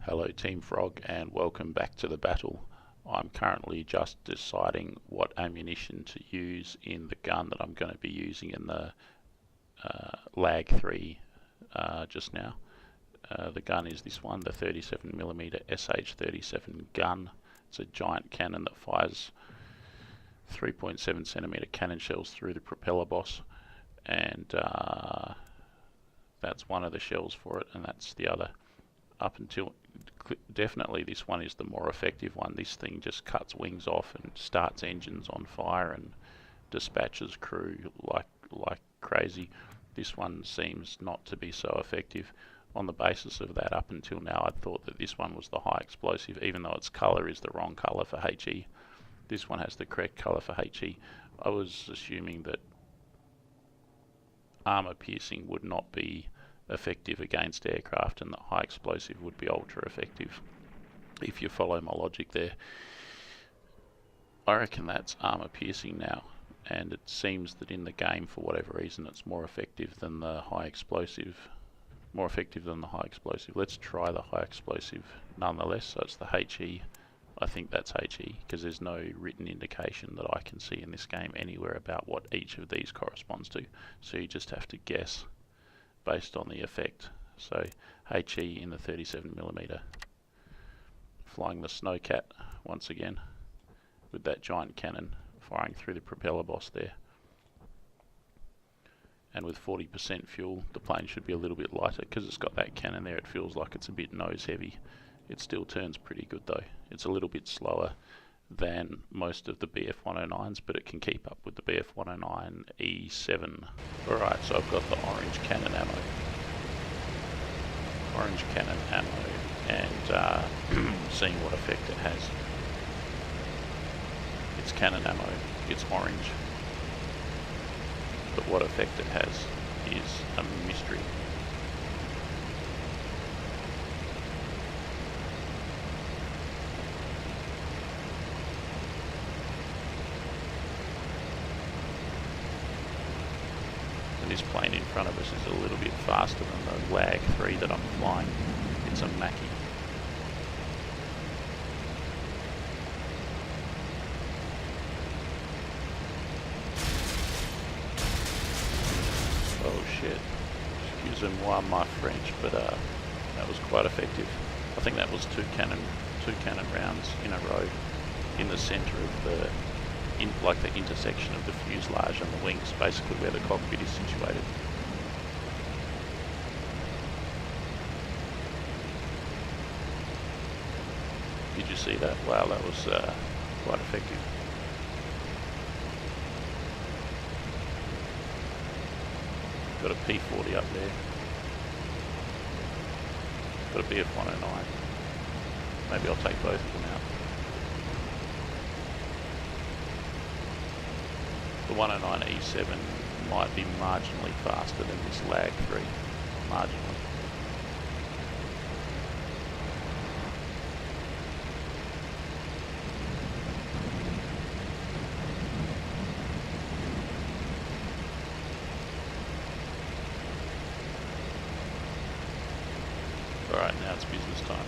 Hello Team Frog and welcome back to the battle. I'm currently just deciding what ammunition to use in the gun that I'm going to be using in the Lag 3 just now. The gun is this one, the 37mm SH-37 gun. It's a giant cannon that fires 3.7cm cannon shells through the propeller boss, and that's one of the shells for it, and that's the other. Up until definitely this one is the more effective one. This thing just cuts wings off and starts engines on fire and dispatches crew like crazy. This one seems not to be so effective. On the basis of that, up until now I'd thought that this one was the high explosive, even though its colour is the wrong colour for HE. This one has the correct colour for HE. I was assuming that armour piercing would not be effective against aircraft and the high explosive would be ultra effective, if you follow my logic there. I reckon that's armour piercing now, and it seems that in the game, for whatever reason, it's more effective than the high explosive. Let's try the high explosive nonetheless. So it's the HE. I think that's HE because there's no written indication that I can see in this game anywhere about what each of these corresponds to, so you just have to guess based on the effect. So HE in the 37mm, flying the Snowcat once again with that giant cannon firing through the propeller boss there. And with 40% fuel, the plane should be a little bit lighter because it's got that cannon there. It feels like it's a bit nose heavy. It still turns pretty good though. It's a little bit slower than most of the BF-109s, but it can keep up with the BF-109 E7. Alright, so I've got the orange cannon ammo. And seeing what effect it has. It's cannon ammo, it's orange. But what effect it has is a mystery. This plane in front of us is a little bit faster than the Lag 3 that I'm flying. It's a Mackie. Oh shit. Excusez-moi my French, but that was quite effective. I think that was two cannon rounds in a row in the centre of the like the intersection of the fuselage and the wings, basically where the cockpit is situated. Did you see that? Wow, that was quite effective. Got a P40 up there. Got a BF-109. Maybe I'll take both of them out. The 109 E7 might be marginally faster than this Lag 3, marginally. Alright, now it's business time.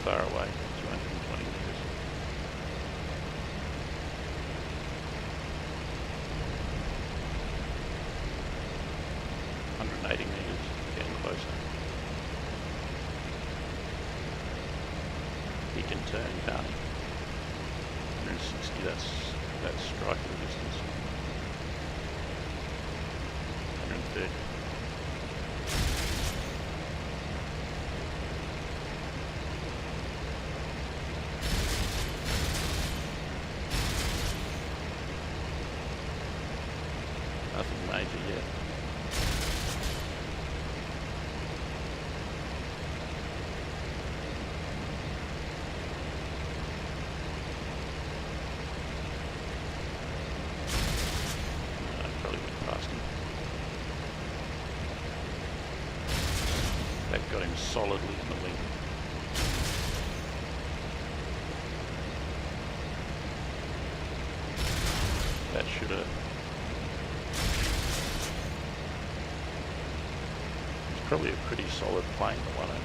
Far away, 220 meters. $180 meters, getting closer. He can turn, can't he? 160, that's striking distance. 130. Nothing major yet. No, probably went past him. him solidly in the wing. That should have... It's probably a pretty solid plane, the 109.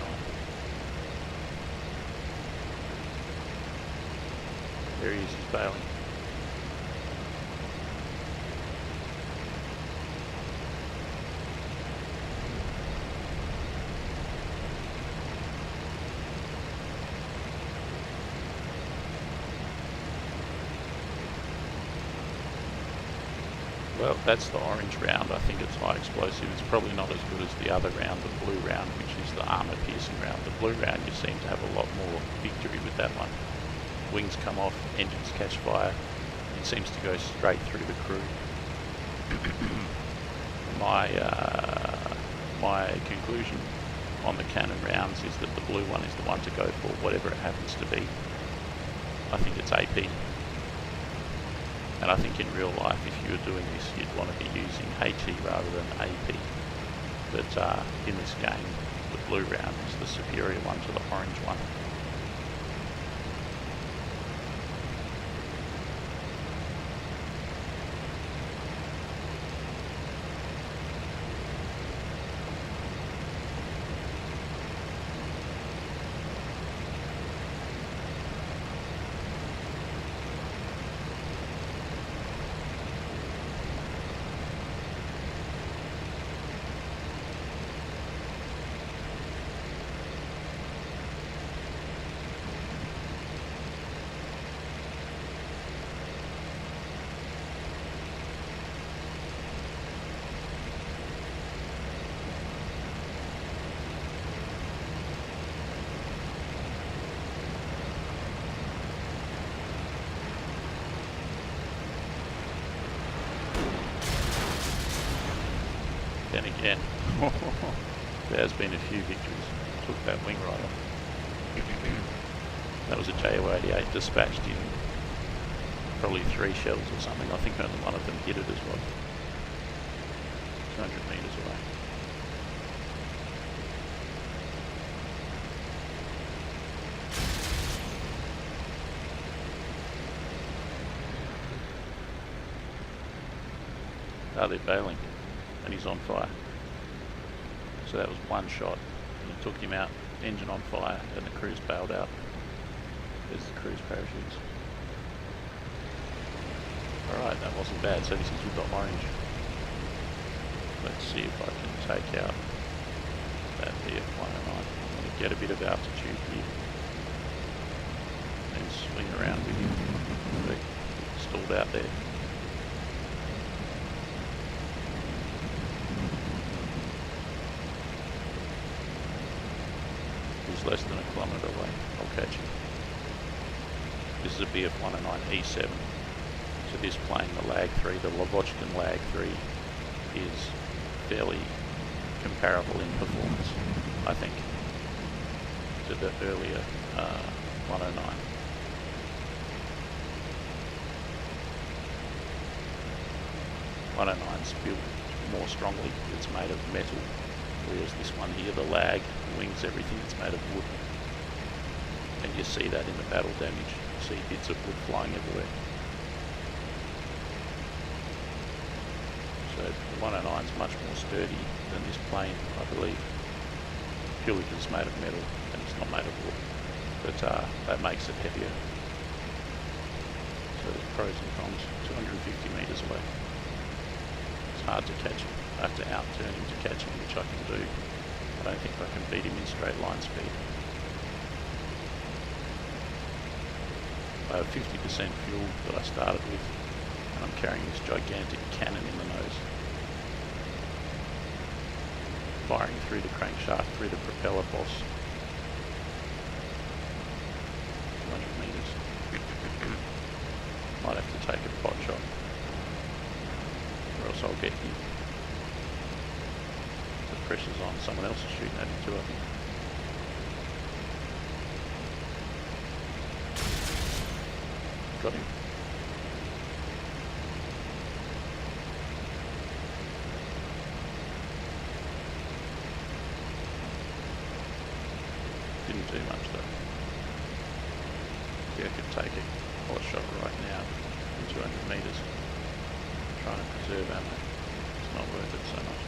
There he is, he's bailing. Well, that's the orange round. I think it's high explosive. It's probably not as good as the other round, the blue round, which is the armor piercing round. The blue round, you seem to have a lot more victory with that one. Wings come off, engines catch fire. It seems to go straight through the crew. My conclusion on the cannon rounds is that the blue one is the one to go for, whatever it happens to be. I think it's AP. And I think in real life, if you were doing this, you'd want to be using AT rather than AP. But in this game, the blue round is the superior one to the orange one. Then again, there's been a few victories. Took that wing right off. That was a JO88 dispatched in probably 3 shells or something. I think only one of them hit it as well. 200 metres away. Oh, they're bailing. And he's on fire. So that was one shot. And it took him out, engine on fire, and the crew's bailed out. There's the crew's parachutes. Alright, that wasn't bad. So this is we've got orange. Let's see if I can take out that BF-109. I'm going to get a bit of altitude here. And swing around with him. Stalled out there. Less than a kilometre away. I'll catch him. This is a BF-109 E7. So this plane, the Lag 3, the Lavochkin Lag 3, is fairly comparable in performance, I think, to the earlier 109. 's built more strongly. It's made of metal. Whereas this one here, the lag, the wings, everything, it's made of wood. And you see that in the battle damage. You see bits of wood flying everywhere. So the 109 is much more sturdy than this plane, I believe. Purely because it's made of metal and it's not made of wood. But that makes it heavier. So there's pros and cons. 250 metres away. It's hard to catch him. I have to outturn him to catch him, which I can do. I don't think I can beat him in straight line speed. I have 50% fuel that I started with, and I'm carrying this gigantic cannon in the nose. Firing through the crankshaft, through the propeller boss. 200 metres. Might have to take a pot shot, or else I'll get him. Pressure's on. Someone else is shooting at him too, I think. Got him. Didn't do much though. Yeah, I could take a collar shot right now in 200 meters. Trying to preserve ammo. It's not worth it so much.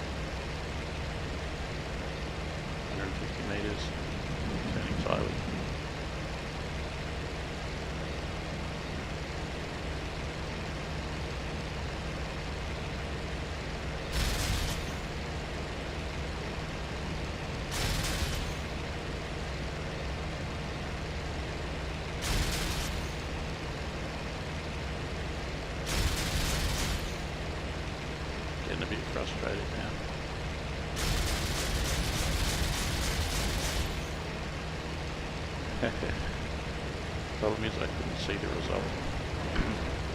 150 meters, turning slowly. Getting a bit frustrated now. Problem is I couldn't see the result.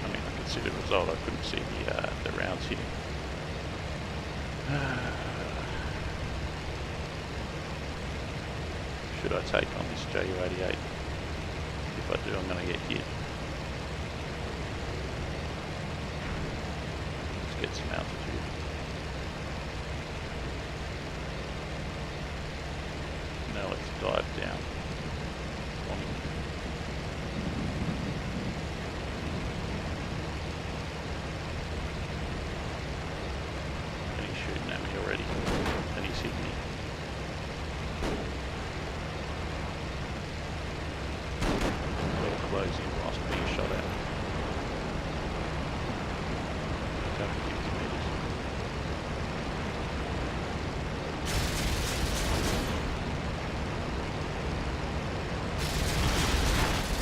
I mean, I could see the result, I couldn't see the rounds hitting. Should I take on this JU-88? If I do, I'm going to get hit. Let's get some altitude. Now let's dive down. And he's shooting at me already. And he's hit me. Well closing whilst being shot at. Down to 50 meters.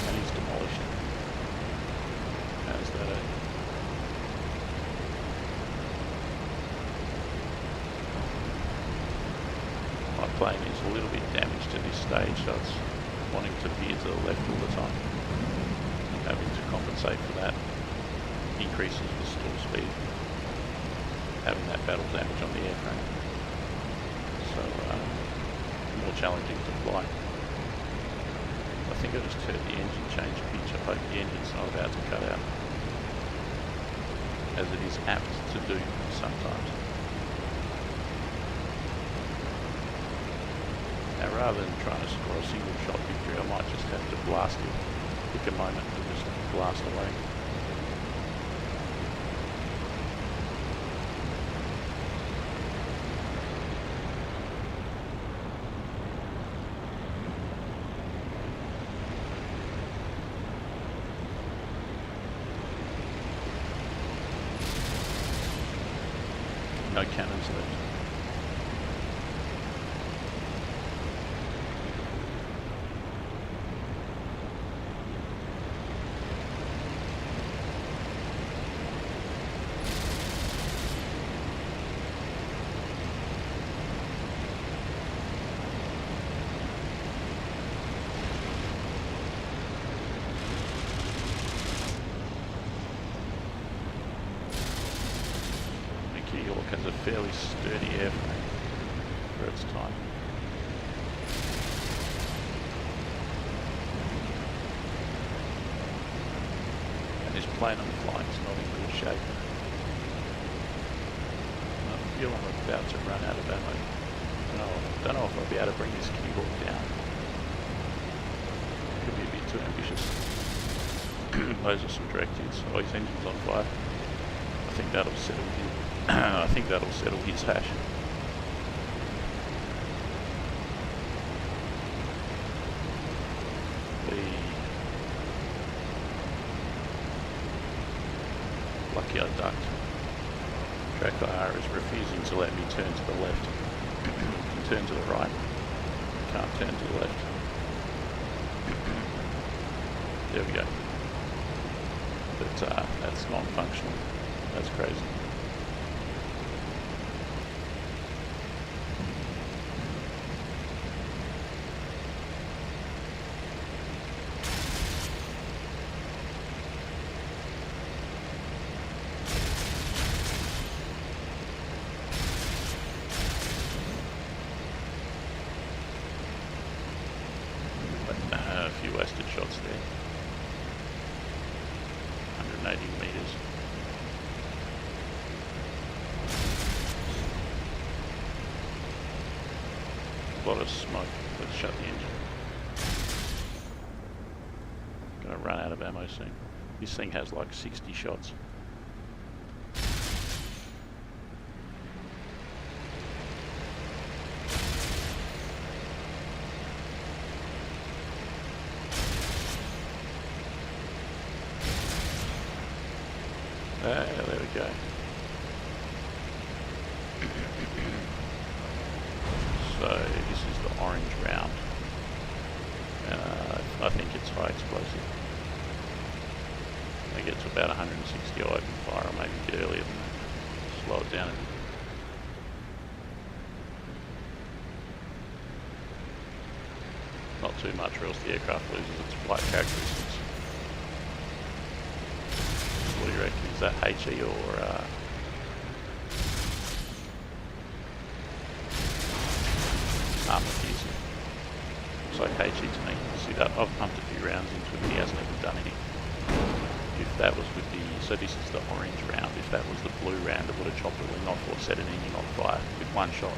And he's demolishing. How's that? My plane is a little bit damaged at this stage, so it's wanting to veer to the left all the time. Having to compensate for that increases the stall speed, having that battle damage on the airframe. So more challenging to fly. I think I just heard the engine change pitch. I hope the engine's not about to cut out, as it is apt to do sometimes. Now rather than trying to score a single shot victory, I might just have to blast it. Pick a moment to just blast away. No cannons left. York has a fairly sturdy airframe for its time. And this plane I'm flying is not in good shape. I feel I'm about to run out of ammo. I don't know if I'll be able to bring this Keyhawk down. Could be a bit too ambitious. Those are some direct hits. Oh, his engine's on fire. I think that'll settle him. I think that'll settle his hash. Lucky I ducked. Track IR is refusing to let me turn to the left. Turn to the right. Can't turn to the left. There we go. But that's non-functional. That's crazy. A few wasted shots there. 180 meters. A lot of smoke. Let's shut the engine. of ammo soon. This thing has like 60 shots. There we go. So this is the orange round. I think it's high explosive. I get to about 160 odd and fire, or maybe a bit earlier than that. Slow it down a bit. Not too much, or else the aircraft loses its flight characteristics. What do you reckon? Is that HE or armor piercing? Looks like HE to me. See that? I've pumped a few rounds into him and he hasn't even done any. If that was with the, so this is the orange round, if that was the blue round, it would have chopped the wing off or set an engine on fire with one shot.